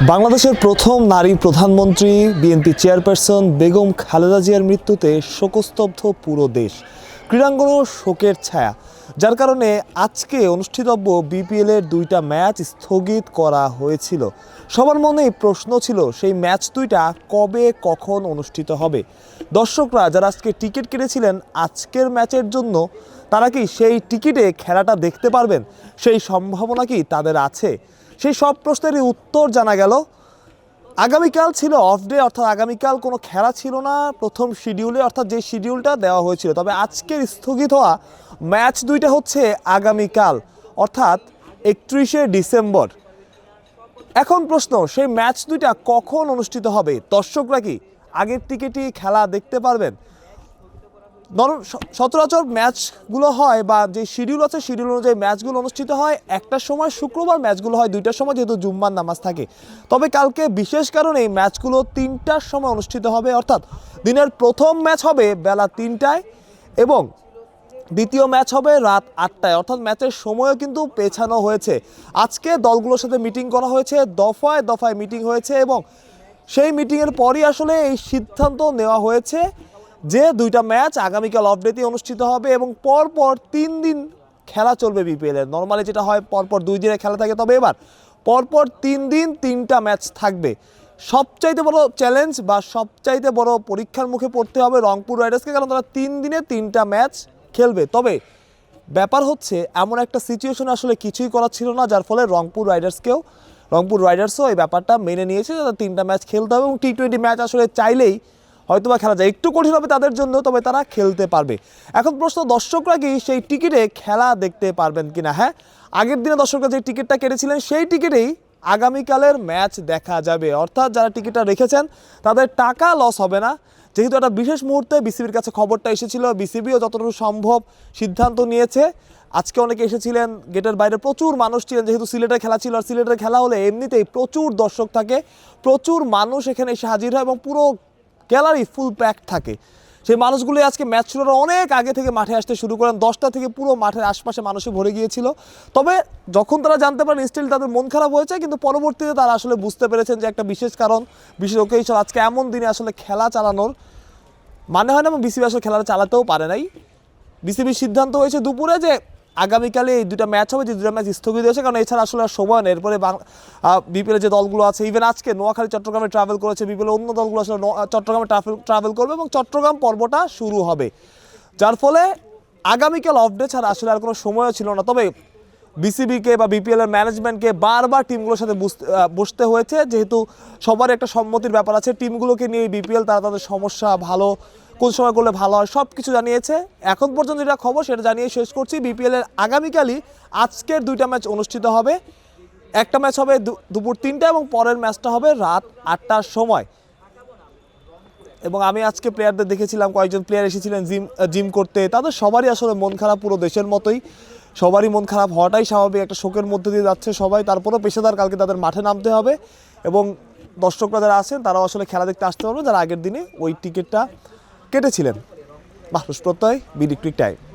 বাংলাদেশের প্রথম নারী প্রধানমন্ত্রী বিএনপি চেয়ারপারসন বেগম খালেদা জিয়ার মৃত্যুতে শোকস্তব্ধ পুরো দেশ। ক্রীড়াঙ্গনও শোকের ছায়া, যার কারণে আজকে অনুষ্ঠিতব্য বিপিএলের দুইটা ম্যাচ স্থগিত করা হয়েছিল। সবার মনেই প্রশ্ন ছিল সেই ম্যাচ দুইটা কবে কখন অনুষ্ঠিত হবে। দর্শকরা যারা আজকে টিকিট কেটেছিলেন আজকের ম্যাচের জন্য, তারা কি সেই টিকিটে খেলাটা দেখতে পারবেন? সেই সম্ভাবনা কি তাদের আছে? সেই সব প্রশ্নেরই উত্তর জানা গেল। আগামীকাল ছিল অফ ডে, অর্থাৎ আগামীকাল কোনো খেলা ছিল না প্রথম শিডিউলে, অর্থাৎ যে শিডিউলটা দেওয়া হয়েছিল। তবে আজকের স্থগিত হওয়া ম্যাচ দুইটা হচ্ছে আগামীকাল, অর্থাৎ 31শে ডিসেম্বর। এখন প্রশ্ন, সেই ম্যাচ দুইটা কখন অনুষ্ঠিত হবে? দর্শকরা কি আগের টিকিটই খেলা দেখতে পারবেন? সচরাচর ম্যাচগুলো হয় বা যে শিডিউল আছে শিডিউল অনুযায়ী ম্যাচগুলো অনুষ্ঠিত হয় একটার সময়, শুক্রবার ম্যাচগুলো হয় 2টার সময়, যেহেতু জুম্মার নামাজ থাকে। তবে কালকে বিশেষ কারণে এই ম্যাচগুলো 3টার সময় অনুষ্ঠিত হবে, অর্থাৎ দিনের প্রথম ম্যাচ হবে বেলা 3টায় এবং দ্বিতীয় ম্যাচ হবে রাত 8টায়, অর্থাৎ ম্যাচের সময়ও কিন্তু পেছানো হয়েছে। আজকে দলগুলোর সাথে মিটিং করা হয়েছে, দফায় দফায় মিটিং হয়েছে এবং সেই মিটিংয়ের পরই আসলে এই সিদ্ধান্ত নেওয়া হয়েছে যে দুইটা ম্যাচ আগামীকাল অফ ডেতে অনুষ্ঠিত হবে এবং পরপর 3 দিন খেলা চলবে বিপিএলের। নর্মালি যেটা হয় পরপর 2 দিনে খেলা থাকে, তবে এবার পরপর 3 দিন 3টা ম্যাচ থাকবে। সবচাইতে বড় চ্যালেঞ্জ বা সবচাইতে বড় পরীক্ষার মুখে পড়তে হবে রংপুর রাইডার্সকে, কারণ তারা 3 দিনে 3টা ম্যাচ খেলবে। তবে ব্যাপার হচ্ছে এমন একটা সিচুয়েশন আসলে কিছুই করার ছিল না, যার ফলে রংপুর রাইডার্সও এই ব্যাপারটা মেনে নিয়েছে যে 3টা ম্যাচ খেলতে হবে এবং টি-20 ম্যাচ আসলে চাইলেই হয়তোবা খেলা যায়, একটু কঠিন হবে তাদের জন্য, তবে তারা খেলতে পারবে। এখন প্রশ্ন, দর্শকরা কি সেই টিকিটে খেলা দেখতে পারবেন কিনা? হ্যাঁ, আগের দিনে দর্শকরা যে টিকিটটা কেটেছিলেন সেই টিকিটেই আগামীকালের ম্যাচ দেখা যাবে, অর্থাৎ যারা টিকিটটা রেখেছেন তাদের টাকা লস হবে না। যেহেতু একটা বিশেষ মুহূর্তে বিসিবির কাছে খবরটা এসেছিল, বিসিবিও যতটুকু সম্ভব সিদ্ধান্ত নিয়েছে। আজকে অনেকে এসেছিলেন, গেটের বাইরে প্রচুর মানুষ ছিলেন, যেহেতু সিলেটের খেলা ছিল, আর সিলেটের খেলা হলে এমনিতেই প্রচুর দর্শক থাকে, প্রচুর মানুষ এখানে এসে হাজির হয় এবং পুরো গ্যালারি ফুল প্যাক থাকে। সেই মানুষগুলি আজকে ম্যাচ শুরুর অনেক আগে থেকে মাঠে আসতে শুরু করেন, 10টা থেকে পুরো মাঠের আশপাশে মানুষে ভরে গিয়েছিল। তবে যখন তারা জানতে পারেন স্টিল তাদের মন খারাপ হয়েছে, কিন্তু পরবর্তীতে তারা আসলে বুঝতে পেরেছেন যে একটা বিশেষ কারণ, বিশেষ ওকেশন, আজকে এমন দিনে আসলে খেলা চালানোর মানে হয় না এবং বিসিবি আসলে খেলাটা চালাতেও পারে নাই। বিসিবির সিদ্ধান্ত হয়েছে দুপুরে যে আগামীকালে এই দুটা ম্যাচ হবে, যে দুটা ম্যাচ স্থগিত হয়েছে, কারণ এছাড়া আসলে আর সময় নেই। এরপরে বিপিএলের যে দলগুলো আছে, ইভেন আজকে নোয়াখালী চট্টগ্রামে ট্রাভেল করেছে, বিপিএলের অন্য দলগুলো আসলে চট্টগ্রামে ট্রাভেল করবে এবং চট্টগ্রাম পর্বটা শুরু হবে, যার ফলে আগামীকাল অফ ডে ছাড়া আসলে আর কোনো সময়ও ছিল না। তবে বিসিবিকে বা বিপিএলের ম্যানেজমেন্টকে বারবার টিমগুলোর সাথে বসতে হয়েছে, যেহেতু সবার একটা সম্মতির ব্যাপার আছে। টিমগুলোকে নিয়ে বিপিএল তারা তাদের সমস্যা, ভালো কোন সময় করলে ভালো হয়, সব কিছু জানিয়েছে। এখন পর্যন্ত যেটা খবর সেটা জানিয়ে শেষ করছি। বিপিএলের আগামীকালই আজকের দুইটা ম্যাচ অনুষ্ঠিত হবে। একটা ম্যাচ হবে দুপুর 3টা এবং পরের ম্যাচটা হবে রাত 8টার সময়। এবং আমি আজকে প্লেয়ারদের দেখেছিলাম, কয়েকজন প্লেয়ার এসেছিলেন জিম করতে, তাদের সবারই আসলে মন খারাপ, পুরো দেশের মতোই সবারই মন খারাপ হওয়াটাই স্বাভাবিক, একটা শোকের মধ্যে দিয়ে যাচ্ছে সবাই। তারপরেও পেশাদার, কালকে তাদের মাঠে নামতে হবে এবং দর্শকরা যারা আছেন তারাও আসলে খেলা দেখতে আসতে পারবে, যারা আগের দিনে ওই টিকিটটা কেটেছিলেন। মাহরুজ প্রত্যয়, বিডি ক্রিক টাইম।